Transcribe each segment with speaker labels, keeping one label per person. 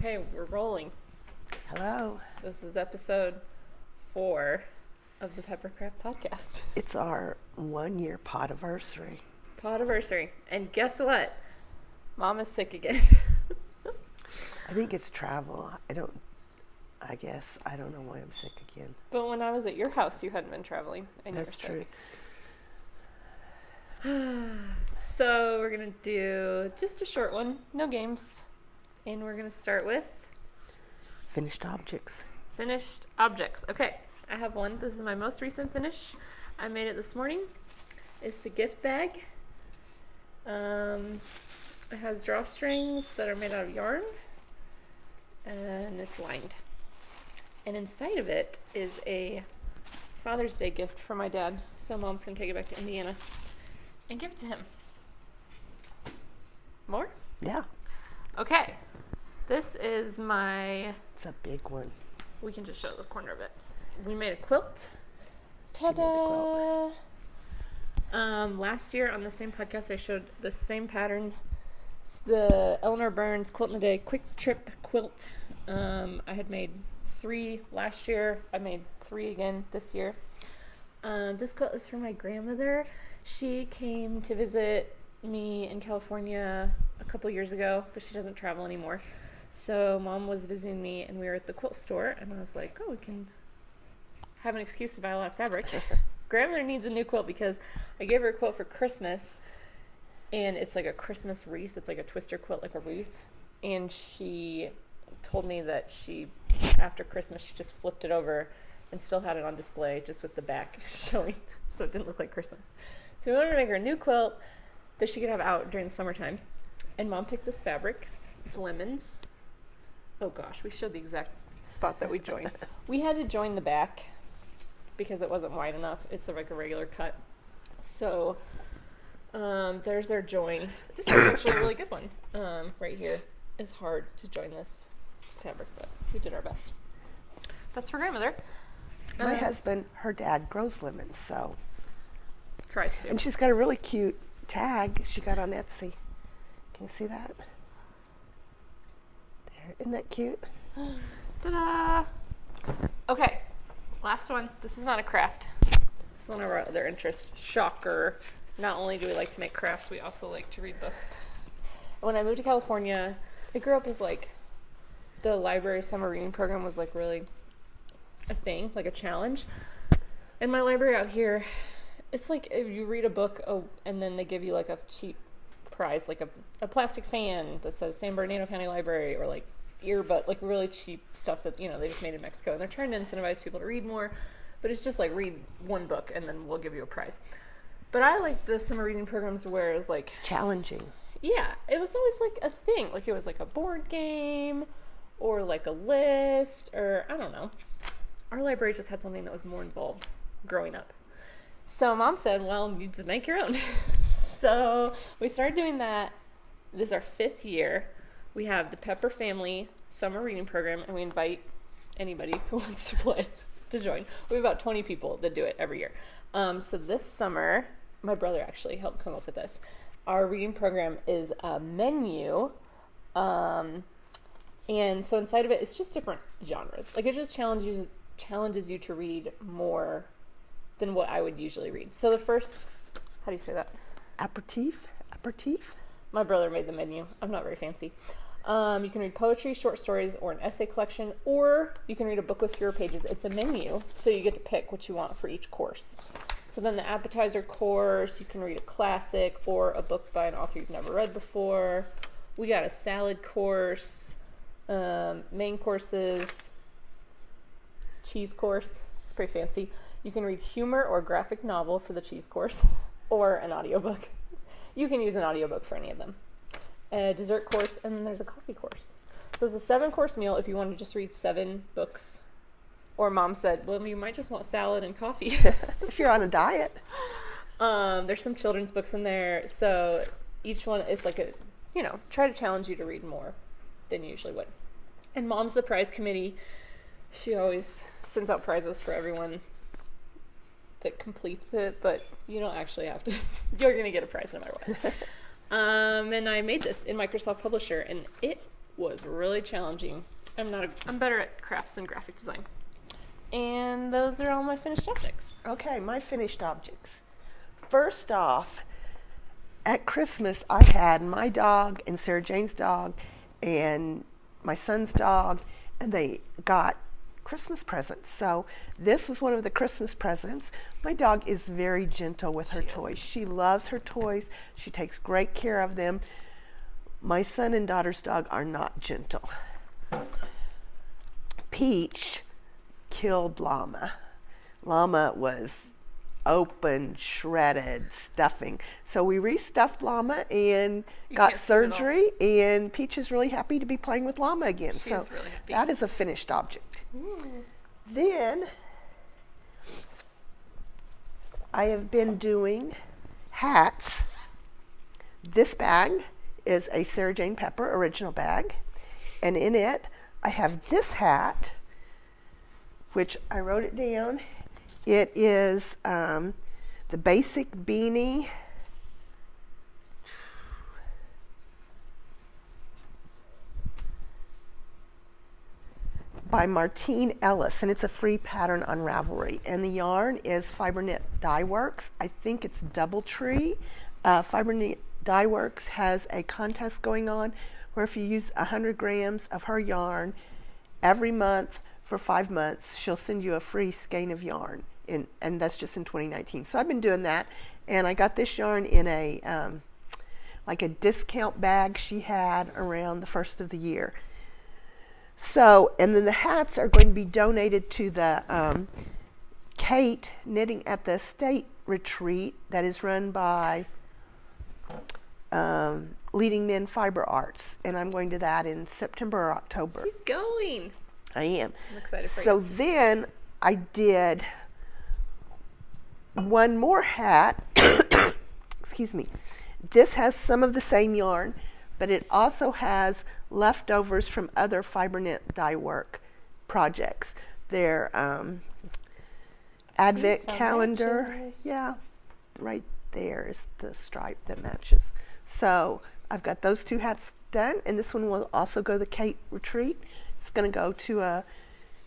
Speaker 1: Okay, we're rolling.
Speaker 2: Hello.
Speaker 1: This is episode 4 of the Peppercraft podcast.
Speaker 2: It's our 1-year podiversary.
Speaker 1: Podiversary. And guess what? Mom is sick again.
Speaker 2: I think it's travel. I don't know why I'm sick again.
Speaker 1: But when I was at your house, you hadn't been traveling. And
Speaker 2: That's
Speaker 1: you were
Speaker 2: true.
Speaker 1: sick. So we're going to do just a short one. No games. And we're going to start with
Speaker 2: Finished objects.
Speaker 1: finished objects. Okay, I have one. This is my most recent finish. I made it this morning. It's a gift bag. It has drawstrings that are made out of yarn. And it's lined. And inside of it is a Father's Day gift for my dad. So Mom's going to take it back to Indiana and give it to him. More?
Speaker 2: Yeah.
Speaker 1: Okay. This is my...
Speaker 2: It's a big one.
Speaker 1: We can just show the corner of it. We made a quilt.
Speaker 2: She made the quilt.
Speaker 1: Ta-da! Last year on the same podcast, I showed the same pattern. It's the Eleanor Burns Quilt in a Day Quick Trip Quilt. I had made 3 last year. I made 3 again this year. This quilt is for my grandmother. She came to visit me in California a couple years ago, but she doesn't travel anymore. So Mom was visiting me, and we were at the quilt store, and I was like, oh, we can have an excuse to buy a lot of fabric. Grandmother needs a new quilt because I gave her a quilt for Christmas, and it's like a Christmas wreath. It's like a twister quilt, like a wreath. And she told me that after Christmas, she just flipped it over and still had it on display, just with the back showing, so it didn't look like Christmas. So we wanted to make her a new quilt that she could have out during the summertime. And Mom picked this fabric. It's lemons. Oh gosh, we showed the exact spot that we joined. We had to join the back because it wasn't wide enough. It's like a regular cut. So there's our join. This is actually a really good one. Right here. It's hard to join this fabric, but we did our best. That's for grandmother.
Speaker 2: My husband, her dad grows lemons, so.
Speaker 1: Tries to.
Speaker 2: And she's got a really cute tag she got on Etsy. Can you see that? There. Isn't that cute?
Speaker 1: Ta-da! Okay, last one. This is not a craft. This is one of our other interests. Shocker. Not only do we like to make crafts, we also like to read books. When I moved to California, I grew up with the library summer reading program was really a thing, like a challenge. And my library out here, it's like if you read a book and then they give you a cheap prize, like a plastic fan that says San Bernardino County Library, or earbud, really cheap stuff that, they just made in Mexico. And they're trying to incentivize people to read more, but it's just read one book and then we'll give you a prize. But I like the summer reading programs where it was
Speaker 2: challenging.
Speaker 1: Yeah, it was always a thing. It was a board game or a list, or I don't know. Our library just had something that was more involved growing up. So Mom said, well, you just make your own. So we started doing that. This is our 5th year. We have the Pepper Family Summer Reading Program, and we invite anybody who wants to play to join. We have about 20 people that do it every year. So this summer, my brother actually helped come up with this. Our reading program is a menu. And so inside of it, it's just different genres. It just challenges you to read more than what I would usually read. So the first, how do you say that?
Speaker 2: Aperitif?
Speaker 1: My brother made the menu. I'm not very fancy. You can read poetry, short stories, or an essay collection, or you can read a book with fewer pages. It's a menu, so you get to pick what you want for each course. So then the appetizer course, you can read a classic or a book by an author you've never read before. We got a salad course, main courses, cheese course. It's pretty fancy. You can read humor or graphic novel for the cheese course, or an audiobook. You can use an audiobook for any of them. A dessert course, and then there's a coffee course. So it's a 7-course meal if you want to just read 7 books. Or Mom said, well, you might just want salad and coffee.
Speaker 2: If you're on a diet.
Speaker 1: There's some children's books in there. So each one is try to challenge you to read more than you usually would. And Mom's the prize committee. She always sends out prizes for everyone that completes it, but you don't actually have to. You're going to get a prize no matter what. And I made this in Microsoft Publisher, and it was really challenging. I'm better at crafts than graphic design. And those are all my finished objects.
Speaker 2: Okay, my finished objects. First off, at Christmas, I had my dog and Sarah Jane's dog and my son's dog, and they got Christmas presents. So this was one of the Christmas presents. My dog is very gentle with her toys. She loves her toys. She takes great care of them. My son and daughter's dog are not gentle. Peach killed Llama. Llama was open, shredded, stuffing. So we restuffed Llama and got surgery, and Peach is really happy to be playing with Llama again.
Speaker 1: She's
Speaker 2: so
Speaker 1: really happy.
Speaker 2: that is a finished object.
Speaker 1: Ooh.
Speaker 2: Then I have been doing hats. This bag is a Sarah Jane Pepper original bag, and in it I have this hat, which I wrote it down. It is the Basic Beanie by Martine Ellis, and it's a free pattern on Ravelry. And the yarn is Fiberknit Dye Works. I think it's Doubletree. Fiberknit Dye Works has a contest going on where if you use 100 grams of her yarn every month for 5 months, she'll send you a free skein of yarn. And that's just in 2019. So I've been doing that, and I got this yarn in a like a discount bag she had around the first of the year. So, and then the hats are going to be donated to the Kate Knitting at the Estate retreat that is run by Leading Men Fiber Arts, and I'm going to that in September or October.
Speaker 1: She's going.
Speaker 2: I am.
Speaker 1: I'm excited for
Speaker 2: So
Speaker 1: you.
Speaker 2: then I did one more hat. Excuse me. This has some of the same yarn, but it also has leftovers from other Fiberknit dye work projects. Their advent calendar.
Speaker 1: matches.
Speaker 2: Yeah, right there is the stripe that matches. So I've got those 2 hats done, and this one will also go to the Kate retreat. It's going to go to a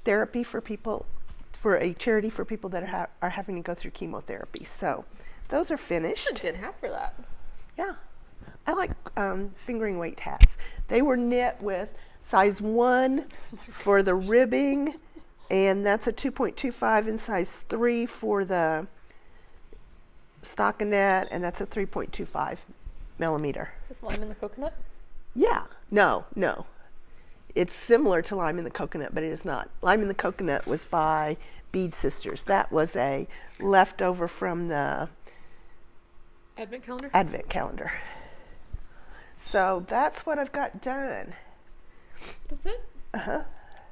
Speaker 2: therapy for people, for a charity for people that are having to go through chemotherapy. So those are finished.
Speaker 1: That's a good hat for that.
Speaker 2: Yeah, I like fingering weight hats. They were knit with size 1 for the ribbing, and that's a 2.25, and size 3 for the stockinette, and that's a 3.25 millimeter.
Speaker 1: Is this lime in the coconut?
Speaker 2: Yeah, no. It's similar to Lime in the Coconut, but it is not. Lime in the Coconut was by Bead Sisters. That was a leftover from the
Speaker 1: Advent calendar?
Speaker 2: So that's what I've got done.
Speaker 1: That's it?
Speaker 2: Uh-huh.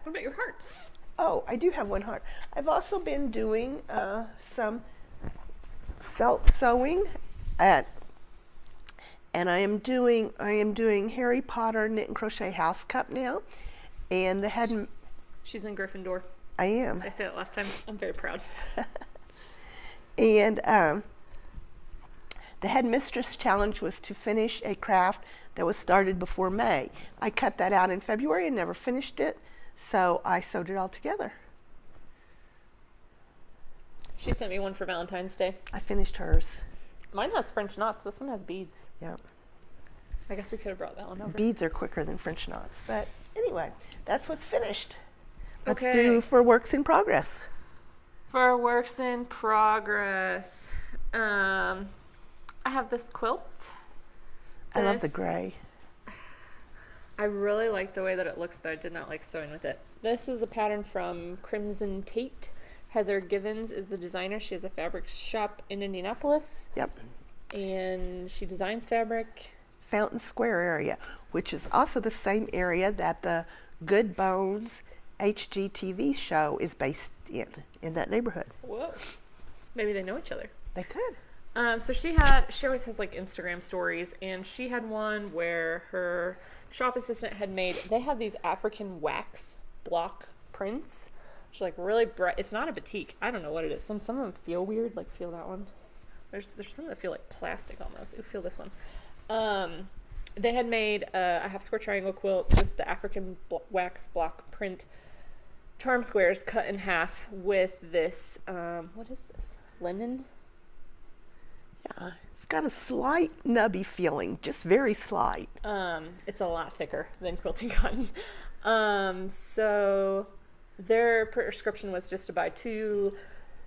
Speaker 1: What about your hearts?
Speaker 2: Oh, I do have one heart. I've also been doing some felt sewing and I am doing Harry Potter Knit and Crochet House Cup now, and the head.
Speaker 1: She's in Gryffindor.
Speaker 2: I am.
Speaker 1: I said it last time. I'm very proud.
Speaker 2: And the headmistress challenge was to finish a craft that was started before May. I cut that out in February and never finished it, so I sewed it all together.
Speaker 1: She sent me one for Valentine's Day.
Speaker 2: I finished hers.
Speaker 1: Mine has French knots. This one has beads.
Speaker 2: Yep.
Speaker 1: I guess we could have brought that one over.
Speaker 2: Beads are quicker than French knots. But anyway, that's what's finished. Let's
Speaker 1: Okay.
Speaker 2: do for works in progress.
Speaker 1: For works in progress, I have this quilt.
Speaker 2: I love the
Speaker 1: This-
Speaker 2: gray.
Speaker 1: I really like the way that it looks, but I did not like sewing with it. This is a pattern from Crimson Tate. Heather Givens is the designer. She has a fabric shop in Indianapolis,
Speaker 2: Yep.
Speaker 1: and she designs fabric.
Speaker 2: Fountain Square area, which is also the same area that the Good Bones HGTV show is based in that neighborhood.
Speaker 1: Whoa. Maybe they know each other.
Speaker 2: They could.
Speaker 1: So she always has like Instagram stories, and she had one where her shop assistant had made, they have these African wax block prints, which are like really bright. It's not a batik. I don't know what it is. Some of them feel weird, like feel that one. There's some that feel like plastic almost. Ooh, feel this one. they had made a half square triangle quilt, just the African wax block print charm squares cut in half with this, what is this? Linen?
Speaker 2: Yeah, it's got a slight nubby feeling, just very slight.
Speaker 1: It's a lot thicker than quilting cotton. So their prescription was just to buy 2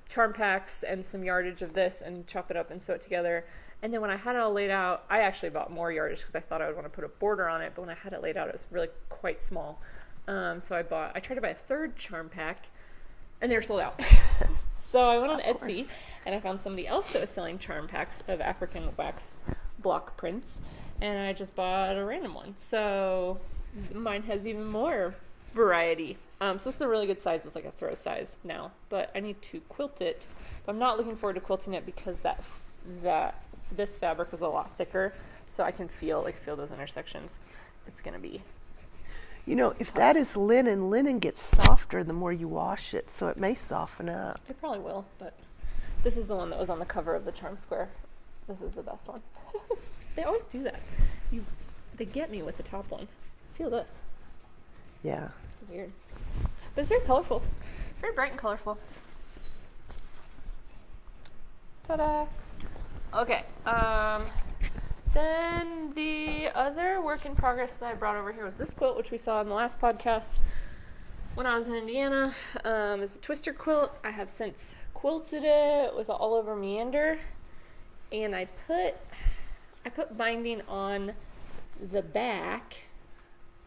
Speaker 1: charm packs and some yardage of this and chop it up and sew it together. And then when I had it all laid out, I actually bought more yardage because I thought I would want to put a border on it, but when I had it laid out, it was really quite small. So I tried to buy a 3rd charm pack, and they were sold out. So I went on Etsy, and I found somebody else that was selling charm packs of African wax block prints, and I just bought a random one. So mine has even more variety. So this is a really good size. It's like a throw size now, but I need to quilt it. But I'm not looking forward to quilting it because this fabric was a lot thicker, so I can feel those intersections. It's gonna be.
Speaker 2: You know, if that is linen, linen gets softer the more you wash it, so it may soften up.
Speaker 1: It probably will, but this is the one that was on the cover of the charm square. This is the best one. They always do that. They get me with the top one. Feel this.
Speaker 2: Yeah.
Speaker 1: It's weird. But it's very colorful. Very bright and colorful. Ta-da! Okay. Then the other work in progress that I brought over here was this quilt, which we saw in the last podcast when I was in Indiana. It's a twister quilt. I have since quilted it with an all over meander, and I put binding on the back.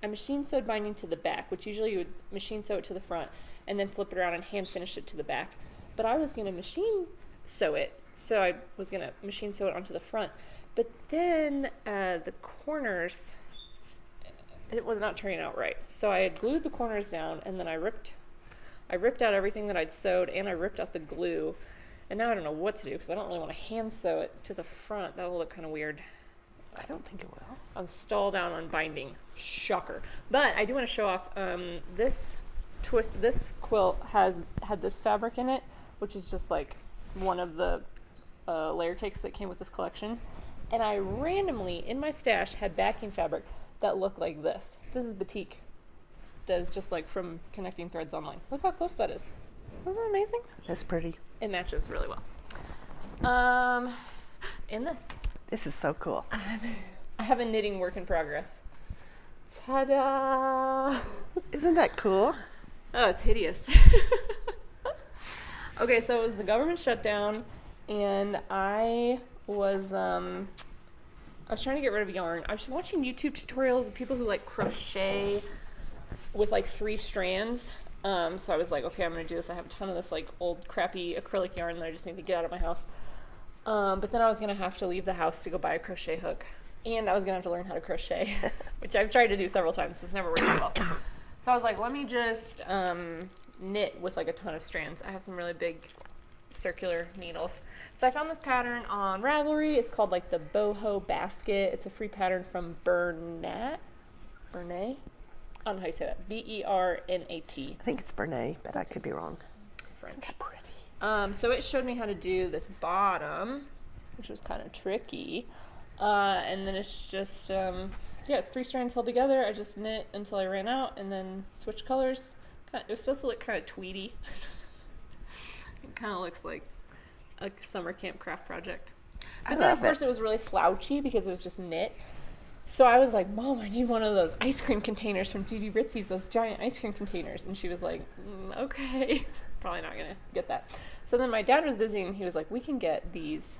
Speaker 1: I machine sewed binding to the back, which usually you would machine sew it to the front and then flip it around and hand finish it to the back. But I was going to machine sew it, so I was going to machine sew it onto the front. But then the corners, it was not turning out right. So I had glued the corners down, and then I ripped out everything that I'd sewed, and I ripped out the glue. And now I don't know what to do because I don't really want to hand sew it to the front. That will look kind of weird.
Speaker 2: I don't think it will.
Speaker 1: I'm stalled out on binding. Shocker. But I do want to show off this quilt had this fabric in it, which is just like one of the layer cakes that came with this collection. And I randomly, in my stash, had backing fabric that looked like this. This is batik. That is just like from Connecting Threads Online. Look how close that is. Isn't that amazing?
Speaker 2: That's pretty.
Speaker 1: It matches really well. And this.
Speaker 2: This is so cool.
Speaker 1: I have a knitting work in progress. Ta-da!
Speaker 2: Isn't that cool?
Speaker 1: Oh, it's hideous. Okay, so it was the government shutdown, and I was trying to get rid of yarn. I was watching YouTube tutorials of people who like crochet with like 3 strands. So I was like, okay, I'm gonna do this. I have a ton of this like old crappy acrylic yarn that I just need to get out of my house. But then I was gonna have to leave the house to go buy a crochet hook, and I was gonna have to learn how to crochet, which I've tried to do several times. It's never worked out well. So I was like, let me just knit with like a ton of strands. I have some really big circular needles. So I found this pattern on Ravelry. It's called like the Boho Basket. It's a free pattern from Bernat. Bernat? I don't know how you say that. Bernat.
Speaker 2: I think it's Bernay, but I could be wrong.
Speaker 1: French.
Speaker 2: Isn't that pretty?
Speaker 1: So it showed me how to do this bottom, which was kind of tricky. And then it's just, it's 3 strands held together. I just knit until I ran out and then switch colors. It was supposed to look kind of tweedy. It kind of looks like a summer camp craft project. But then, of course, it was really slouchy because it was just knit. So I was like, Mom, I need one of those ice cream containers from Judy Ritzy's, those giant ice cream containers. And she was like, okay. Probably not going to get that. So then my dad was visiting, and he was like, we can get these.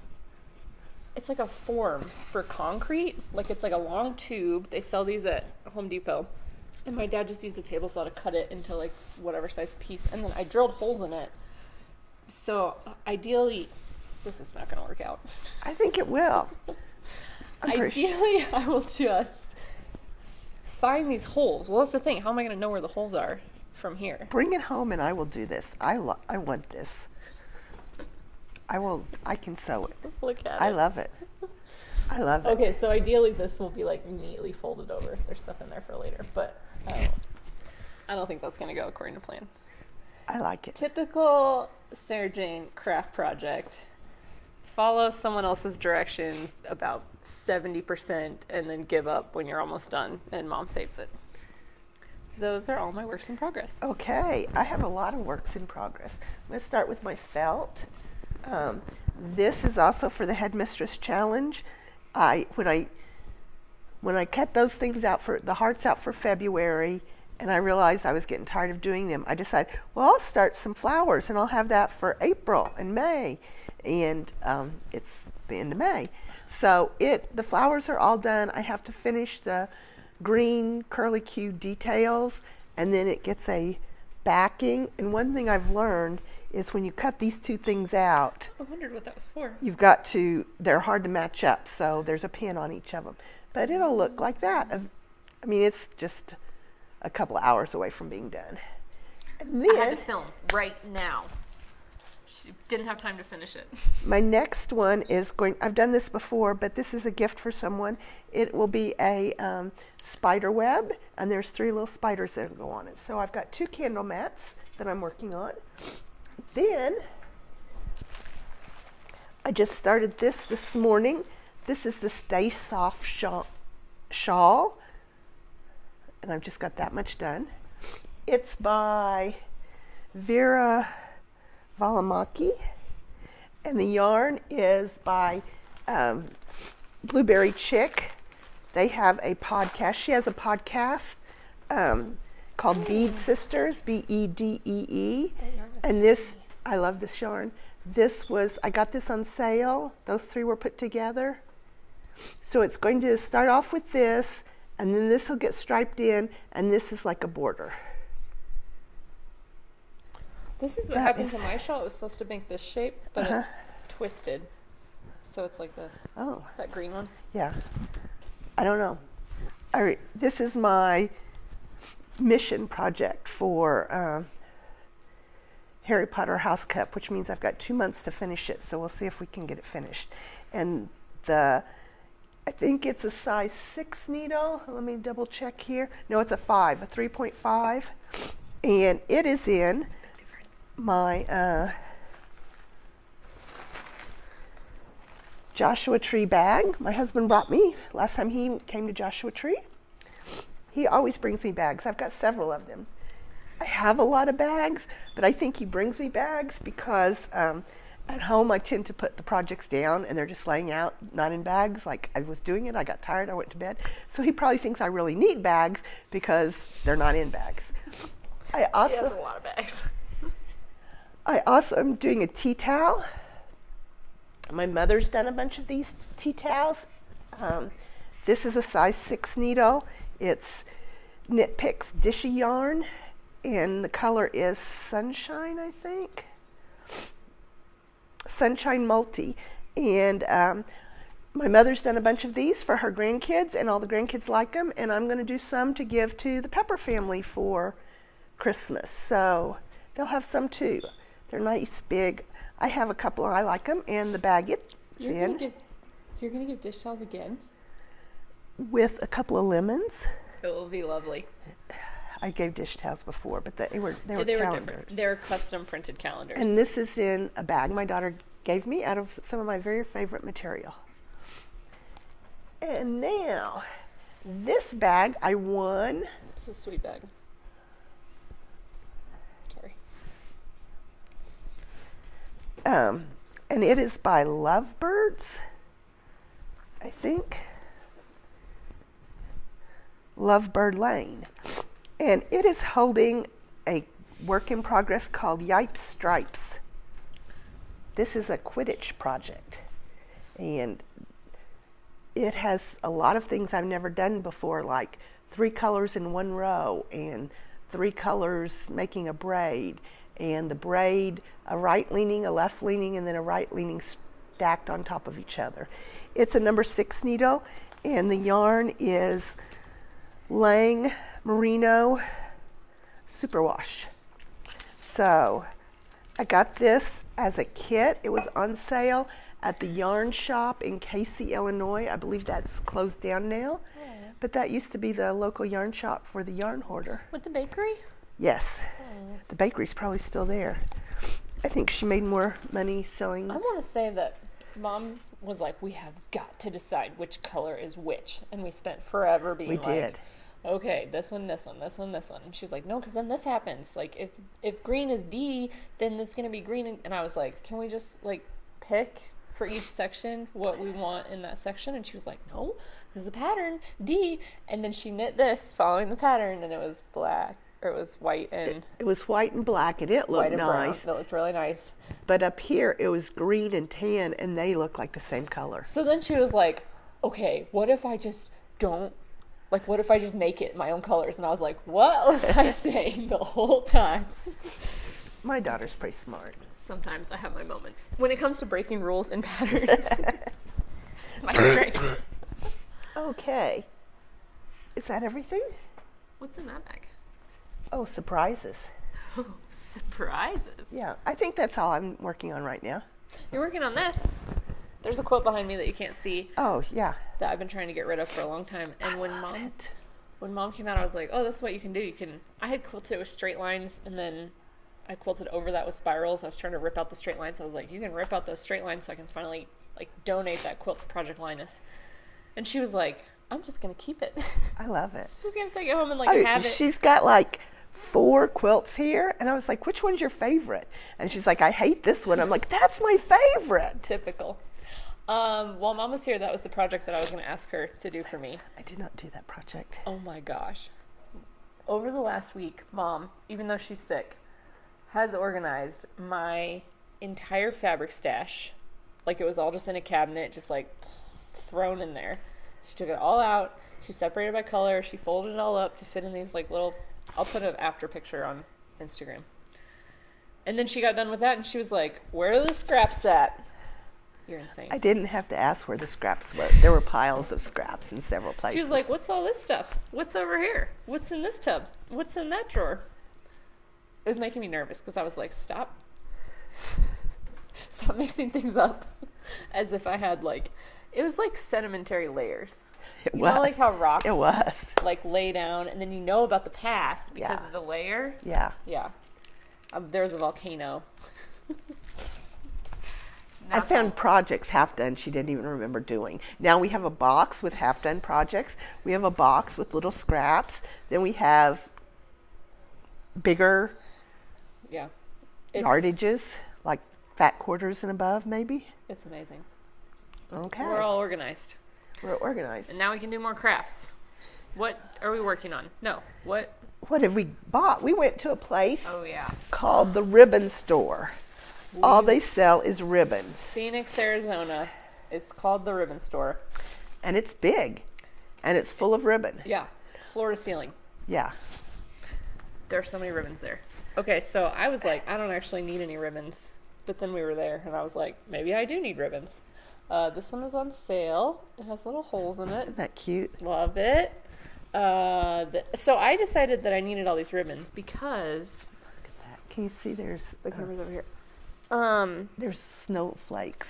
Speaker 1: It's like a form for concrete. Like it's like a long tube. They sell these at Home Depot. And my dad just used the table saw to cut it into like whatever size piece. And then I drilled holes in it. So ideally, this is not going to work out.
Speaker 2: I think it will.
Speaker 1: Ideally, I will just find these holes. Well, that's the thing. How am I going to know where the holes are from here?
Speaker 2: Bring it home and I will do this. I want this. I can sew it.
Speaker 1: Look at it.
Speaker 2: I love it. I love it.
Speaker 1: Okay, so ideally this will be like neatly folded over. There's stuff in there for later, but I don't think that's going to go according to plan.
Speaker 2: I like it.
Speaker 1: Typical Sarah Jane craft project. follow someone else's directions about 70% and then give up when you're almost done and mom saves it. Those are all my works in progress.
Speaker 2: Okay, I have a lot of works in progress. I'm going to start with my felt. This is also for the Headmistress Challenge. When I cut those things out for the hearts out for February, and I realized I was getting tired of doing them, I decided, well, I'll start some flowers, and I'll have that for April and May, and it's the end of May. So the flowers are all done. I have to finish the green curlicue details, and then it gets a backing. And one thing I've learned is when you cut these two things out,
Speaker 1: I wondered what that was for.
Speaker 2: they're hard to match up, so there's a pin on each of them. But it'll look like that. I mean, it's just a couple of hours away from being done. And
Speaker 1: I had
Speaker 2: then
Speaker 1: to film right now. She didn't have time to finish it.
Speaker 2: my next one is I've done this before, but this is a gift for someone. It will be a spider web, and there's 3 little spiders that will go on it. So I've got 2 candle mats that I'm working on. Then I just started this morning. This is the Stay Soft shawl, and I've just got that much done. It's by Vera Valimaki, and the yarn is by Blueberry Chick. They have a podcast. She has a podcast called Bead Sisters, Bedee. And I love this yarn. I got this on sale. Those 3 were put together. So it's going to start off with this, and then this will get striped in, and this is like a border.
Speaker 1: This is what happened to my shawl. It was supposed to make this shape, but it twisted. So it's like this.
Speaker 2: Oh.
Speaker 1: That green one.
Speaker 2: Yeah. I don't know. This is my mission project for Harry Potter House Cup, which means I've got 2 months to finish it. So we'll see if we can get it finished. And I think it's a size 6 needle. Let me double check here. No, it's a 3.5. And it is in my Joshua Tree bag. My husband brought me last time he came to Joshua Tree. He always brings me bags. I've got several of them. I have a lot of bags, but I think he brings me bags because at home I tend to put the projects down and they're just laying out, not in bags. Like I was doing it, I got tired, I went to bed. So he probably thinks I really need bags because they're not in bags. He has
Speaker 1: a lot of bags.
Speaker 2: I also am doing a tea towel. My mother's done a bunch of these tea towels. This is a size 6 needle. It's Knit Picks Dishy yarn, and the color is Sunshine, I think. Sunshine Multi. And my mother's done a bunch of these for her grandkids, and all the grandkids like them, and I'm going to do some to give to the Pepper family for Christmas. So they'll have some too. They're nice, big. I have a couple, I like them, and the bag it's in.
Speaker 1: You're going to give dish towels again?
Speaker 2: With a couple of lemons.
Speaker 1: It will be lovely.
Speaker 2: I gave dish towels before, but they were
Speaker 1: They were
Speaker 2: calendars.
Speaker 1: different. They're custom printed calendars.
Speaker 2: And this is in a bag my daughter gave me out of some of my very favorite material. And now, this bag I won.
Speaker 1: It's a sweet bag. Sorry.
Speaker 2: And it is by Lovebirds, I think. Lovebird Lane. And it is holding a work in progress called Yipes Stripes. This is a Quidditch project. And it has a lot of things I've never done before, like 3 colors in 1 row and 3 colors making a braid, and the braid, a right leaning, a left leaning, and then a right leaning stacked on top of each other. It's a number 6 needle, and the yarn is Lang Merino Superwash. So I got this as a kit. It was on sale at the yarn shop in Casey, Illinois. I believe that's closed down now.
Speaker 1: Yeah.
Speaker 2: But that used to be the local yarn shop for the yarn hoarder.
Speaker 1: With the bakery?
Speaker 2: Yes. The bakery's probably still there. I think she made more money selling.
Speaker 1: I want to say that Mom was like, we have got to decide which color is which. And we spent forever being
Speaker 2: We
Speaker 1: like,
Speaker 2: did.
Speaker 1: okay, this one, this one, this one, this one. And she was like, no, because then this happens. Like, if green is D, then this is going to be green. And I was like, can we just, like, pick for each section what we want in that section? And she was like, no, there's the pattern, D. And then she knit this following the pattern, and it was black, or it was white and
Speaker 2: It was white and black, and it
Speaker 1: white
Speaker 2: looked
Speaker 1: and brown.
Speaker 2: nice.
Speaker 1: It looked really nice.
Speaker 2: But up here, it was green and tan, and they look like the same color.
Speaker 1: So then she was like, okay, what if I just don't, like, what if I just make it my own colors? And I was like, what was I saying the whole time?
Speaker 2: My daughter's pretty smart.
Speaker 1: Sometimes I have my moments. When it comes to breaking rules and patterns, it's my strength.
Speaker 2: Okay. Is that everything?
Speaker 1: What's in that bag?
Speaker 2: Oh, surprises.
Speaker 1: Oh, surprises.
Speaker 2: Yeah, I think that's all I'm working on right now.
Speaker 1: You're working on this. There's a quilt behind me that you can't see
Speaker 2: Oh, yeah.
Speaker 1: that I've been trying to get rid of for a long time. And when mom came out, I was like, oh, this is what you can do. I had quilted it with straight lines, and then I quilted over that with spirals. I was trying to rip out the straight lines. I was like, you can rip out those straight lines so I can finally, like, donate that quilt to Project Linus. And she was like, I'm just going to keep it.
Speaker 2: I love it.
Speaker 1: She's going to take it home and, like, have it.
Speaker 2: She's got like 4 quilts here, and I was like, which one's your favorite? And she's like, I hate this one. I'm like, that's my favorite.
Speaker 1: Typical. While Mom was here, that was the project that I was going to ask her to do for me.
Speaker 2: I did not do that project.
Speaker 1: Oh my gosh. Over the last week, Mom, even though she's sick, has organized my entire fabric stash. Like, it was all just in a cabinet, just like thrown in there. She took it all out. She separated by color. She folded it all up to fit in these like little, I'll put an after picture on Instagram. And then she got done with that and she was like, where are the scraps at? You're insane.
Speaker 2: I didn't have to ask where the scraps were. There were piles of scraps in several places.
Speaker 1: She was like, what's all this stuff? What's over here? What's in this tub? What's in that drawer? It was making me nervous because I was like, stop mixing things up as if I had like, it was like sedimentary layers.
Speaker 2: It
Speaker 1: You
Speaker 2: was.
Speaker 1: know, like how rocks
Speaker 2: It was.
Speaker 1: like lay down and then you know about the past because
Speaker 2: Yeah.
Speaker 1: of the layer.
Speaker 2: Yeah.
Speaker 1: Yeah. There's a volcano.
Speaker 2: I found projects half done she didn't even remember doing. Now we have a box with half done projects. We have a box with little scraps. Then we have bigger
Speaker 1: Yeah.
Speaker 2: yardages, like fat quarters and above, maybe.
Speaker 1: It's amazing.
Speaker 2: Okay.
Speaker 1: We're all organized.
Speaker 2: We're organized.
Speaker 1: And now we can do more crafts. What are we working on? No. What?
Speaker 2: What have we bought? We went to a place
Speaker 1: Oh, yeah.
Speaker 2: called the Ribbon Store. All they sell is ribbon,
Speaker 1: Phoenix, Arizona. It's called the Ribbon Store.
Speaker 2: and it's big, and it's full of ribbon.
Speaker 1: Yeah. Floor to ceiling.
Speaker 2: Yeah.
Speaker 1: There are so many ribbons there. Okay, so I was like, I don't actually need any ribbons. But then we were there, and I was like, maybe I do need ribbons. This one is on sale. It has little holes in it.
Speaker 2: Isn't that cute?
Speaker 1: Love it. So I decided that I needed all these ribbons because
Speaker 2: Can you see
Speaker 1: the camera's over here.
Speaker 2: there's snowflakes?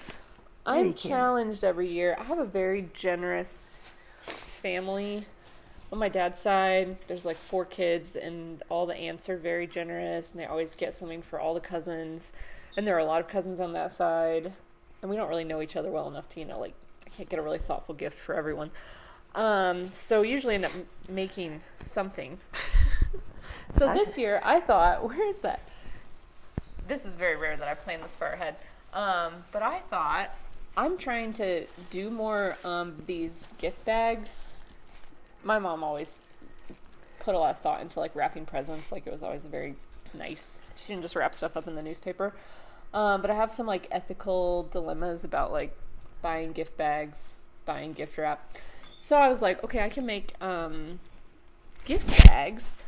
Speaker 1: I'm
Speaker 2: you can.
Speaker 1: challenged every year. I have a very generous family. On my dad's side, there's like 4 kids, and all the aunts are very generous, and they always get something for all the cousins. And there are a lot of cousins on that side, and we don't really know each other well enough to, like, I can't get a really thoughtful gift for everyone. So usually end up making something. So this year, I thought, where is that? This is very rare that I plan this far ahead. But I thought, I'm trying to do more these gift bags. My mom always put a lot of thought into like wrapping presents. Like, it was always very nice. She didn't just wrap stuff up in the newspaper. But I have some like ethical dilemmas about like buying gift bags, buying gift wrap. So I was like, okay, I can make gift bags.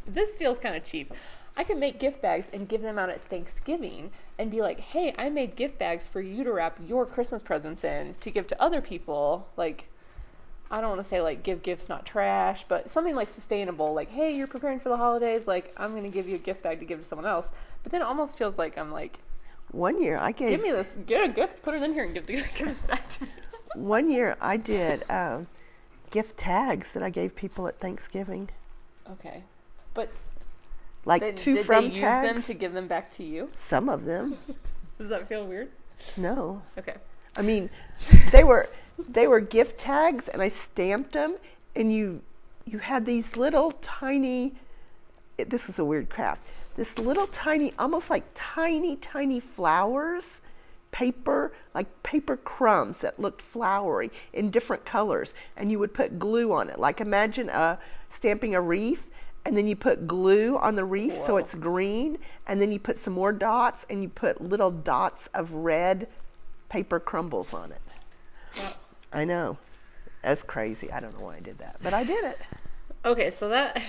Speaker 1: This feels kind of cheap. I can make gift bags and give them out at Thanksgiving and be like, hey, I made gift bags for you to wrap your Christmas presents in to give to other people. Like, I don't want to say like give gifts, not trash, but something like sustainable. Like, hey, you're preparing for the holidays. Like, I'm going to give you a gift bag to give to someone else. But then it almost feels like I'm like,
Speaker 2: One year I gave.
Speaker 1: give me this, get a gift, put it in here and give this back to me.
Speaker 2: One year I did gift tags that I gave people at Thanksgiving,
Speaker 1: Okay. But
Speaker 2: like
Speaker 1: did
Speaker 2: to
Speaker 1: they
Speaker 2: from
Speaker 1: use
Speaker 2: tags.
Speaker 1: them to give them back to you?
Speaker 2: Some of them.
Speaker 1: Does that feel weird?
Speaker 2: No.
Speaker 1: Okay.
Speaker 2: I mean, they were gift tags, and I stamped them, and you had these little tiny. This was a weird craft. This little tiny, almost like tiny flowers, like paper crumbs that looked flowery in different colors, and you would put glue on it. Like imagine stamping a wreath, and then you put glue on the wreath so it's green, and then you put some more dots, and you put little dots of red paper crumbles on it.
Speaker 1: Wow.
Speaker 2: I know. That's crazy. I don't know why I did that, but I did it.
Speaker 1: Okay, so that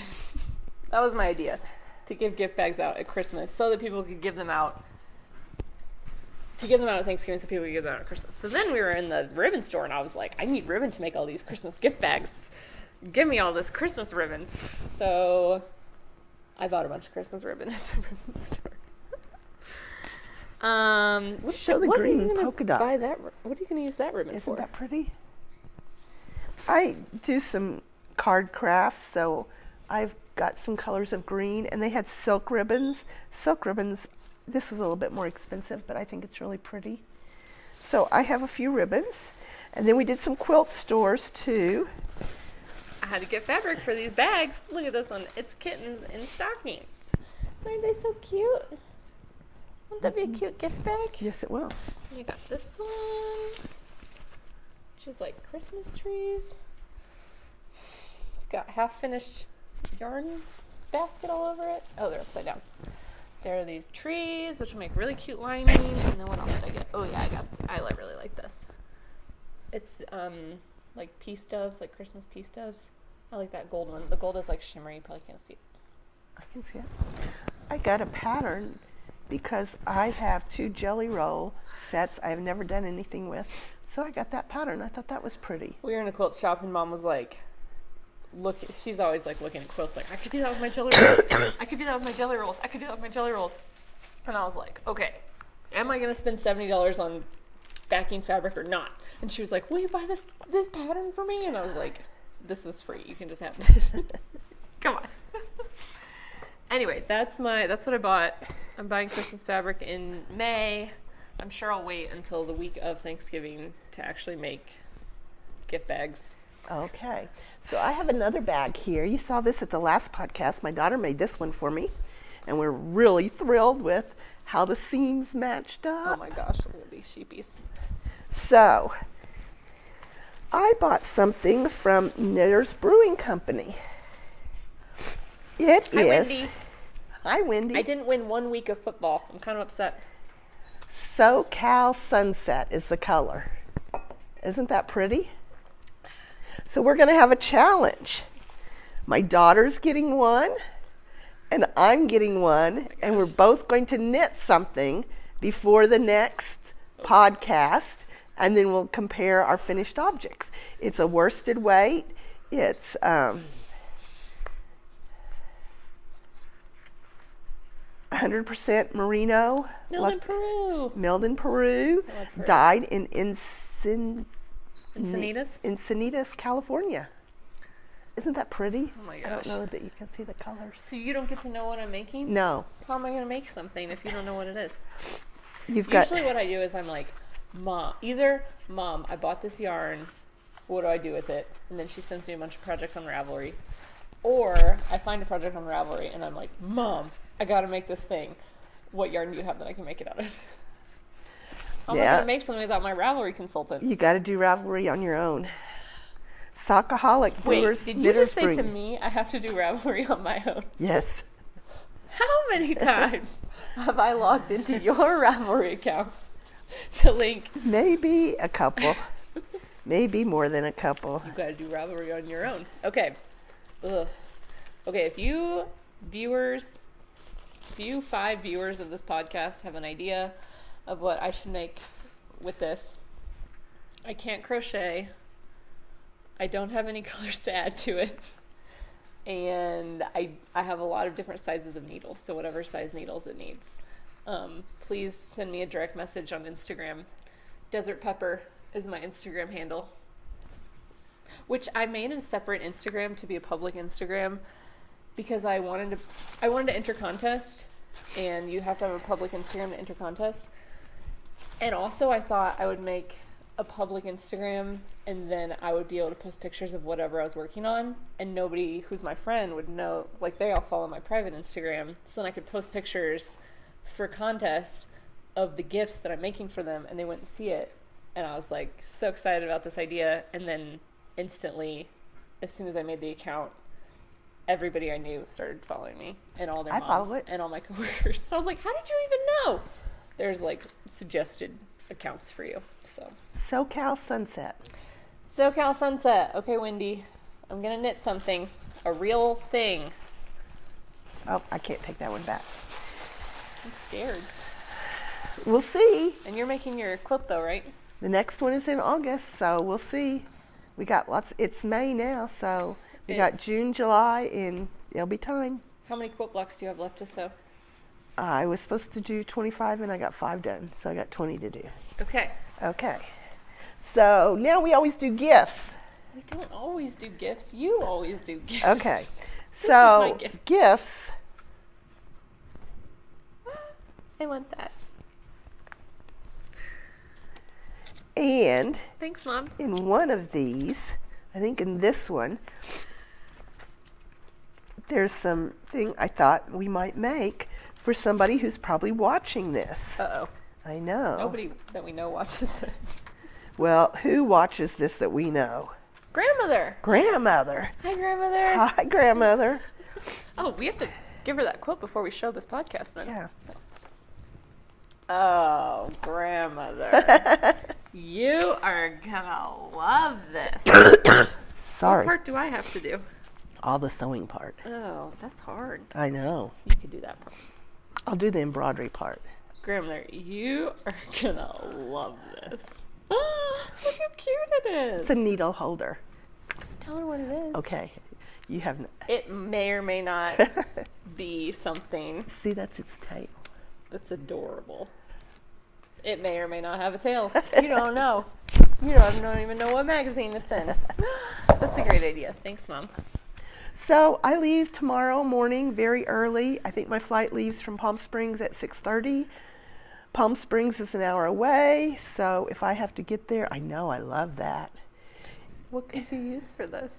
Speaker 1: was my idea, to give gift bags out at Christmas so that people could give them out. To give them out at Thanksgiving so people could give them out at Christmas. So then we were in the ribbon store, and I was like, I need ribbon to make all these Christmas gift bags. Give me all this Christmas ribbon. So I bought a bunch of Christmas ribbon at the ribbon store.
Speaker 2: Show the
Speaker 1: what are you
Speaker 2: green
Speaker 1: gonna
Speaker 2: polka dot.
Speaker 1: Buy that, what are you going to use that ribbon
Speaker 2: Isn't
Speaker 1: for?
Speaker 2: that pretty? I do some card crafts, so I've got some colors of green, and they had silk ribbons. Silk ribbons, this was a little bit more expensive, but I think it's really pretty. So I have a few ribbons, and then we did some quilt stores too.
Speaker 1: I had to get fabric for these bags. Look at this one. It's kittens in stockings. Aren't they so cute? Wouldn't that be a cute gift bag?
Speaker 2: Yes, it will.
Speaker 1: You got this one, which is like Christmas trees. It's got half-finished yarn basket all over it. Oh, they're upside down. There are these trees, which will make really cute lining. And then what else did I get? Oh yeah, I really like this. It's like peace doves, like Christmas peace doves. I like that gold one. The gold is like shimmery. You probably can't see it.
Speaker 2: I can see it. I got a pattern because I have 2 jelly roll sets I have never done anything with. So I got that pattern. I thought that was pretty.
Speaker 1: We were in a quilt shop and Mom was like, she's always like looking at quilts like, I could do that with my jelly rolls. I could do that with my jelly rolls. I could do that with my jelly rolls. And I was like, okay, am I going to spend $70 on backing fabric or not? And she was like, will you buy this pattern for me? And I was like, this is free. You can just have this. Come on. Anyway, that's what I bought. I'm buying Christmas fabric in May. I'm sure I'll wait until the week of Thanksgiving to actually make gift bags.
Speaker 2: Okay. So I have another bag here. You saw this at the last podcast. My daughter made this one for me, and we're really thrilled with how the seams matched up.
Speaker 1: Oh my gosh, look at these sheepies.
Speaker 2: So I bought something from Knitter's Brewing Company. It
Speaker 1: Hi,
Speaker 2: is.
Speaker 1: Wendy.
Speaker 2: Hi, Wendy.
Speaker 1: I didn't win 1 week of football. I'm kind of upset.
Speaker 2: SoCal Sunset is the color. Isn't that pretty? So we're going to have a challenge. My daughter's getting one, and I'm getting one, and we're both going to knit something before the next podcast, and then we'll compare our finished objects. It's a worsted weight. It's 100% merino.
Speaker 1: Milled in Peru.
Speaker 2: Milled in Peru.
Speaker 1: I like Peru.
Speaker 2: Dyed in
Speaker 1: Encinitas?
Speaker 2: Encinitas, California. Isn't that pretty?
Speaker 1: Oh my
Speaker 2: I don't
Speaker 1: gosh.
Speaker 2: know that you can see the colors.
Speaker 1: So you don't get to know what I'm making?
Speaker 2: No.
Speaker 1: How am I going to make something if you don't know what it is?
Speaker 2: You've got
Speaker 1: Usually what I do is I'm like, Mom, I bought this yarn. What do I do with it? And then she sends me a bunch of projects on Ravelry. Or I find a project on Ravelry and I'm like, Mom, I got to make this thing. What yarn do you have that I can make it out of? How am I going to make something without my Ravelry consultant?
Speaker 2: You got to do Ravelry on your own. Sockaholic
Speaker 1: Wait,
Speaker 2: Brewers.
Speaker 1: did you
Speaker 2: Knitters
Speaker 1: just say to
Speaker 2: Brewing.
Speaker 1: me I have to do Ravelry on my own?
Speaker 2: Yes.
Speaker 1: How many times have I logged into your Ravelry account to link?
Speaker 2: Maybe a couple. Maybe more than a couple.
Speaker 1: You gotta do Ravelry on your own. Okay. Ugh. Okay, if you 5 viewers of this podcast have an idea of what I should make with this, I can't crochet. I don't have any colors to add to it. And I have a lot of different sizes of needles, so whatever size needles it needs. Please send me a direct message on Instagram. Desert Pepper is my Instagram handle, which I made a separate Instagram to be a public Instagram because I wanted to enter contest, and you have to have a public Instagram to enter contest. And also I thought I would make a public Instagram, and then I would be able to post pictures of whatever I was working on, and nobody who's my friend would know, like they all follow my private Instagram, so then I could post pictures for contests of the gifts that I'm making for them, and they wouldn't see it. And I was like so excited about this idea, and then instantly, as soon as I made the account, everybody I knew started following me, and all their
Speaker 2: I
Speaker 1: moms
Speaker 2: follow it.
Speaker 1: and all my coworkers. I was like, how did you even know? There's like suggested accounts for you. So
Speaker 2: SoCal Sunset.
Speaker 1: SoCal Sunset. Okay, Wendy, I'm gonna knit something, a real thing.
Speaker 2: Oh, I can't take that one back.
Speaker 1: I'm scared.
Speaker 2: We'll see.
Speaker 1: And you're making your quilt though, right?
Speaker 2: The next one is in August, so we'll see. We got lots. It's May now, so we got
Speaker 1: It's-
Speaker 2: June, July, and it'll be time.
Speaker 1: How many quilt blocks do you have left to sew?
Speaker 2: I was supposed to do 25, and I got 5 done, so I got 20 to do.
Speaker 1: Okay.
Speaker 2: Okay. So now we always do gifts.
Speaker 1: We don't always do gifts. You always do gifts.
Speaker 2: Okay.
Speaker 1: is my
Speaker 2: So
Speaker 1: gift.
Speaker 2: gifts.
Speaker 1: I want that.
Speaker 2: And
Speaker 1: Thanks, Mom.
Speaker 2: in one of these, I think in this one, there's something I thought we might make for somebody who's probably watching this.
Speaker 1: Uh-oh.
Speaker 2: I know.
Speaker 1: Nobody that we know watches this.
Speaker 2: Well, who watches this that we know?
Speaker 1: Grandmother.
Speaker 2: Grandmother.
Speaker 1: Hi, Grandmother.
Speaker 2: Hi, grandmother.
Speaker 1: Oh, we have to give her that quote before we show this podcast then.
Speaker 2: Yeah.
Speaker 1: Oh, Grandmother. You are gonna love this. What
Speaker 2: Sorry.
Speaker 1: part do I have to do?
Speaker 2: All the sewing part.
Speaker 1: Oh, that's hard.
Speaker 2: I know.
Speaker 1: You could do that part.
Speaker 2: I'll do the embroidery part.
Speaker 1: Grandmother, you are gonna love this. Look how cute it is.
Speaker 2: It's a needle holder.
Speaker 1: Tell her what it is.
Speaker 2: Okay. You have.
Speaker 1: It may or may not be something
Speaker 2: See, that's its tail.
Speaker 1: that's adorable. It may or may not have a tail. You don't know. You don't even know what magazine it's in. That's a great idea. Thanks, Mom.
Speaker 2: So I leave tomorrow morning very early. I think my flight leaves from Palm Springs at 6:30. Palm Springs is an hour away, so if I have to get there, I know I love that.
Speaker 1: What could you use for this?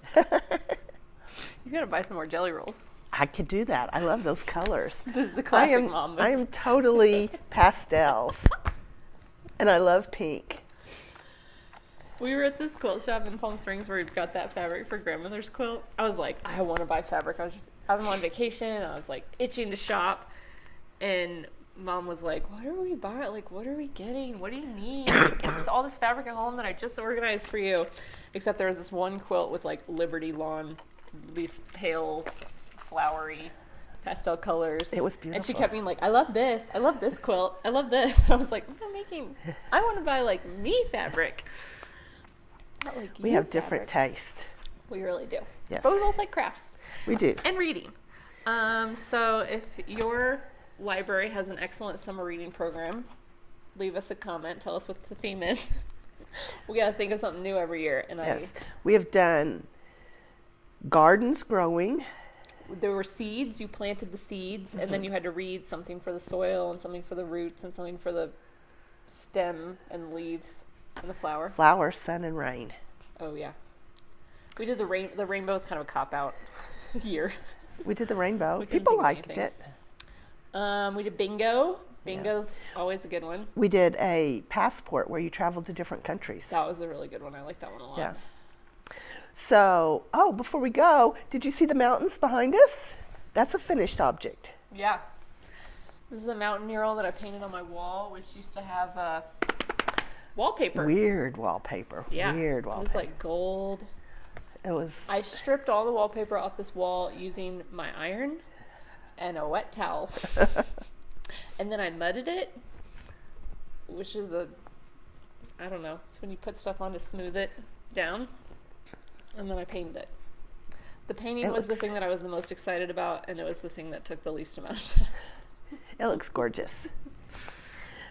Speaker 1: You gotta buy some more jelly rolls.
Speaker 2: I could do that. I love those colors.
Speaker 1: This is the
Speaker 2: I
Speaker 1: classic
Speaker 2: am,
Speaker 1: Mom.
Speaker 2: I am totally pastels, and I love pink.
Speaker 1: We were at this quilt shop in Palm Springs where we've got that fabric for Grandmother's quilt. I was like, I want to buy fabric. I was on vacation. I was like itching to shop, and Mom was like, what are we buying? Like, what are we getting? What do you need? There's all this fabric at home that I just organized for you. Except there was this one quilt with like Liberty Lawn, these pale, flowery pastel colors.
Speaker 2: It was
Speaker 1: And she
Speaker 2: beautiful.
Speaker 1: kept being like, I love this quilt, I love this. I was like, I want to buy like me fabric. Not like
Speaker 2: We
Speaker 1: you
Speaker 2: have different
Speaker 1: fabric.
Speaker 2: taste.
Speaker 1: We really do.
Speaker 2: Yes.
Speaker 1: But we both like crafts
Speaker 2: We do.
Speaker 1: and reading. So if your library has an excellent summer reading program, leave us a comment. Tell us what the theme is. We got to think of something new every year. And
Speaker 2: Yes. We have done gardens growing.
Speaker 1: there were seeds. You planted the seeds, and then you had to read something for the soil and something for the roots and something for the stem and leaves and the flower.
Speaker 2: Flowers, sun, and rain.
Speaker 1: Oh yeah, we did the rainbow is kind of a cop out year.
Speaker 2: We did the rainbow.
Speaker 1: We couldn't
Speaker 2: People
Speaker 1: think of
Speaker 2: liked
Speaker 1: anything.
Speaker 2: it.
Speaker 1: We did bingo. Bingo's always a good one.
Speaker 2: We did a passport where you traveled to different countries.
Speaker 1: That was a really good one. I like that one a lot.
Speaker 2: Yeah. So, before we go, did you see the mountains behind us? That's a finished object.
Speaker 1: Yeah. This is a mountain mural that I painted on my wall, which used to have wallpaper.
Speaker 2: Weird wallpaper.
Speaker 1: Yeah.
Speaker 2: Weird
Speaker 1: It was
Speaker 2: wallpaper.
Speaker 1: like gold.
Speaker 2: It was.
Speaker 1: I stripped all the wallpaper off this wall using my iron and a wet towel. And then I mudded it, which is I don't know, it's when you put stuff on to smooth it down. And then I painted it. The painting
Speaker 2: It
Speaker 1: was the
Speaker 2: looks-
Speaker 1: thing that I was the most excited about, and it was the thing that took the least amount of time.
Speaker 2: It looks gorgeous.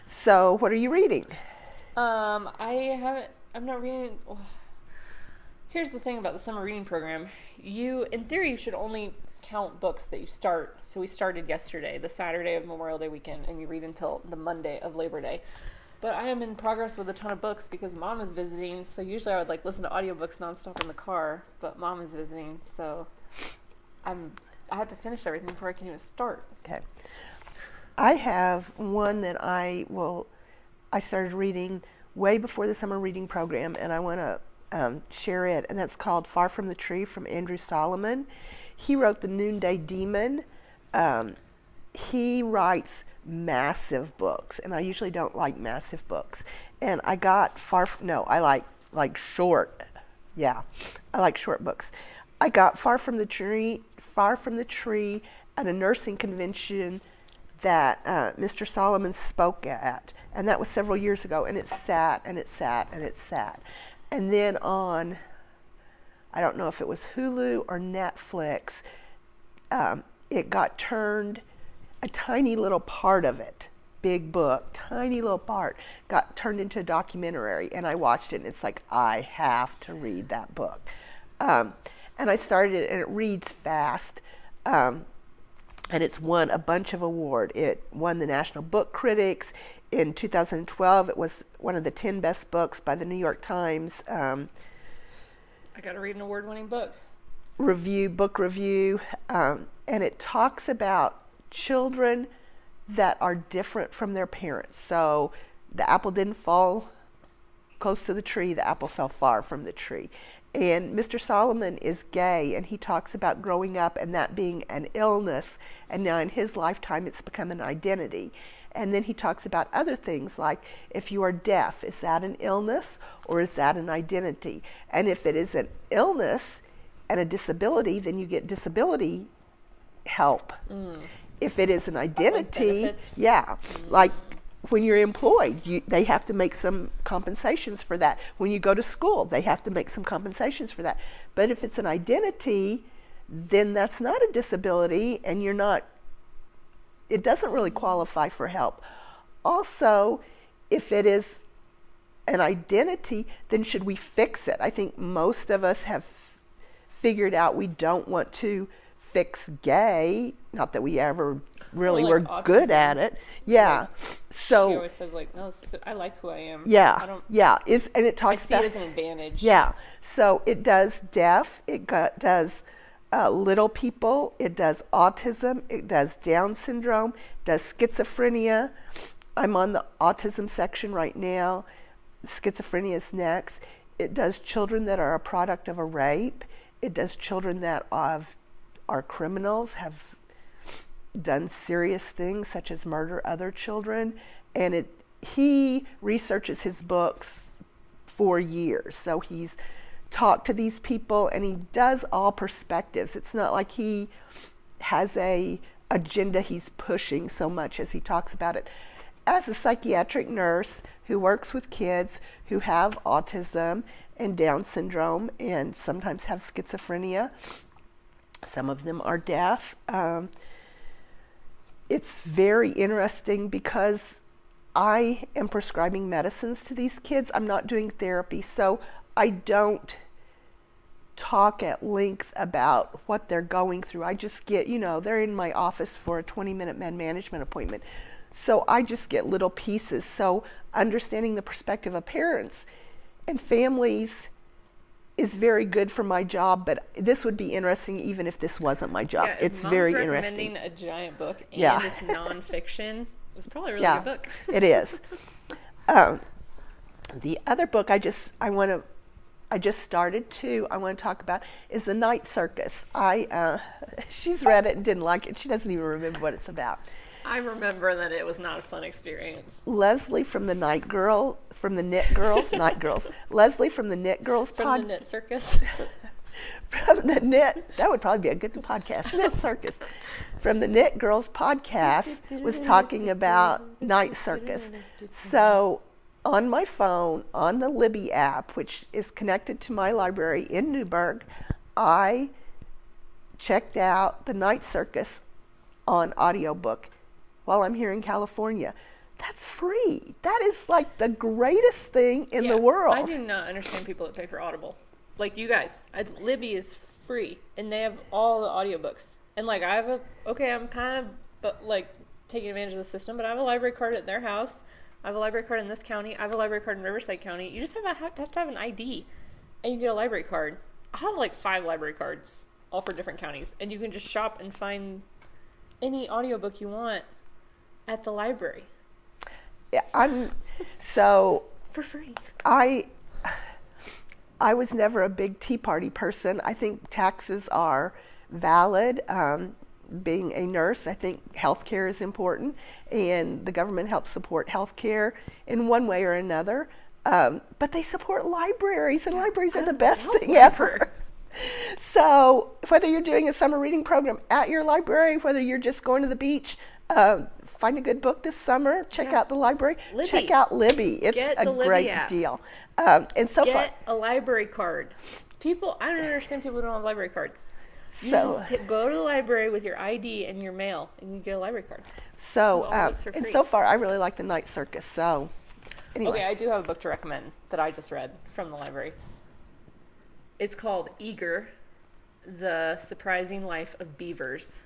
Speaker 2: So, what are you reading?
Speaker 1: I'm not reading. Well, here's the thing about the summer reading program. In theory, you should only count books that you start. So we started yesterday, the Saturday of Memorial Day weekend, and you read until the Monday of Labor Day. But I am in progress with a ton of books because Mom is visiting. So usually I would like listen to audiobooks nonstop in the car, but Mom is visiting, so I have to finish everything before I can even start.
Speaker 2: Okay. I have one that I started reading way before the summer reading program, and I want to share it, and that's called Far From the Tree from Andrew Solomon. He wrote The Noonday Demon. He writes massive books, and I usually don't like massive books. And I got I like short. Yeah, I like short books. I got Far From the Tree at a nursing convention that Mr. Solomon spoke at, and that was several years ago, and it sat and it sat and it sat. And then on, I don't know if it was Hulu or Netflix, it got turned, a tiny little part of it, big book, tiny little part, got turned into a documentary, and I watched it, and it's like, I have to read that book. And I started it, and it reads fast, and it's won a bunch of awards. It won the National Book Critics. In 2012, it was one of the 10 best books by the New York Times.
Speaker 1: I got to read an award-winning book.
Speaker 2: Book review, and it talks about children that are different from their parents. So the apple didn't fall close to the tree, the apple fell far from the tree. And Mr. Solomon is gay, and he talks about growing up and that being an illness, and now in his lifetime it's become an identity. And then he talks about other things like, if you are deaf, is that an illness or is that an identity? And if it is an illness and a disability, then you get disability help. If it is an identity,
Speaker 1: like
Speaker 2: like when you're employed, they have to make some compensations for that. When you go to school, they have to make some compensations for that. But if it's an identity, then that's not a disability, and it doesn't really qualify for help. Also, if it is an identity, then should we fix it? I think most of us have figured out we don't want to fix gay, not that we ever really were
Speaker 1: autism.
Speaker 2: Good at it. Yeah. So
Speaker 1: she always says like, no, I like who I am.
Speaker 2: Yeah. And it
Speaker 1: I
Speaker 2: talks
Speaker 1: see
Speaker 2: about
Speaker 1: it as an advantage.
Speaker 2: Yeah. So it does deaf, does little people, it does autism, it does Down syndrome, does schizophrenia. I'm on the autism section right now. Schizophrenia is next. It does children that are a product of a rape. It does children that are criminals, have done serious things such as murder other children. And he researches his books for years. So he's talked to these people, and he does all perspectives. It's not like he has a agenda he's pushing so much as he talks about it. As a psychiatric nurse who works with kids who have autism and Down syndrome and sometimes have schizophrenia, some of them are deaf, it's very interesting because I am prescribing medicines to these kids. I'm not doing therapy, so I don't talk at length about what they're going through. I just get, they're in my office for a 20-minute med management appointment. So I just get little pieces. So understanding the perspective of parents and families is very good for my job, but this would be interesting even if this wasn't my job.
Speaker 1: Yeah,
Speaker 2: it's
Speaker 1: Mom's
Speaker 2: very
Speaker 1: recommending
Speaker 2: interesting.
Speaker 1: a giant book, and
Speaker 2: Yeah.
Speaker 1: it's nonfiction. It's probably a really
Speaker 2: Yeah,
Speaker 1: good book.
Speaker 2: It is. The other book I just started to, I want to talk about is The Night Circus. She's read it and didn't like it. She doesn't even remember what it's about.
Speaker 1: I remember that it was not a fun experience.
Speaker 2: Leslie from the Knit Girls, Leslie from the Knit Girls
Speaker 1: From the Knit Circus.
Speaker 2: From the Knit, that would probably be a good podcast, Knit Circus. From the Knit Girls podcast was talking about Night Circus. So on my phone, on the Libby app, which is connected to my library in Newburgh, I checked out the Night Circus on audiobook while I'm here in California. That's free. That is like the greatest thing in the world.
Speaker 1: I do not understand people that pay for Audible. Like you guys, Libby is free, and they have all the audiobooks. And like I'm kind of taking advantage of the system, but I have a library card at their house. I have a library card in this county. I have a library card in Riverside County. You just have to have an ID, and you get a library card. I have like 5 library cards, all for different counties, and you can just shop and find any audiobook you want at the library
Speaker 2: Yeah,
Speaker 1: for free.
Speaker 2: I was never a big Tea Party person. I think taxes are valid. Being a nurse, I think healthcare is important, and the government helps support healthcare in one way or another. But they support libraries, and libraries are the best thing ever. So whether you're doing a summer reading program at your library, whether you're just going to the beach, find a good book this summer, check out the library,
Speaker 1: Libby.
Speaker 2: check out Libby. It's
Speaker 1: Get
Speaker 2: a
Speaker 1: the Libby
Speaker 2: great
Speaker 1: app.
Speaker 2: deal. And so far,
Speaker 1: Get a library card. I don't understand people who don't have library cards. You
Speaker 2: So-
Speaker 1: just go to the library with your ID and your mail, and you get a library card.
Speaker 2: so
Speaker 1: all books are
Speaker 2: and
Speaker 1: free.
Speaker 2: so far, I really like the Night Circus. So anyway,
Speaker 1: Okay, I do have a book to recommend that I just read from the library. It's called Eager, The Surprising Life of Beavers.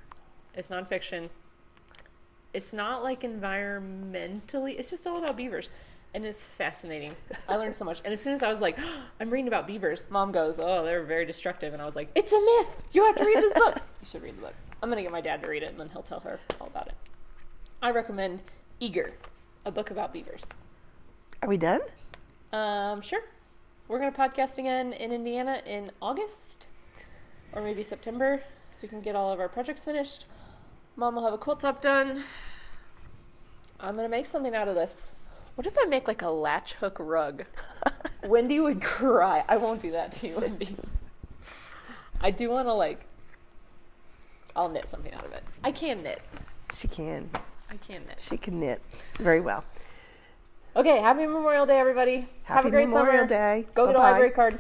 Speaker 1: It's nonfiction. It's not like environmentally, it's just all about beavers. And it's fascinating. I learned so much. And as soon as I was like, I'm reading about beavers, Mom goes, oh, they're very destructive. And I was like, it's a myth. You have to read this book. You should read the book. I'm going to get my dad to read it, and then he'll tell her all about it. I recommend Eager, a book about beavers.
Speaker 2: are we done?
Speaker 1: Sure. We're going to podcast again in Indiana in August or maybe September so we can get all of our projects finished. Mom will have a quilt top done. I'm going to make something out of this. What if I make like a latch hook rug? Wendy would cry. I won't do that to you, Wendy. I do want to I'll knit something out of it. I can knit.
Speaker 2: She can.
Speaker 1: I can knit.
Speaker 2: She can knit very well.
Speaker 1: Okay, happy Memorial Day, everybody. Have
Speaker 2: Happy
Speaker 1: a great
Speaker 2: Memorial
Speaker 1: summer.
Speaker 2: Day.
Speaker 1: Go get a
Speaker 2: Bye-bye.
Speaker 1: library card.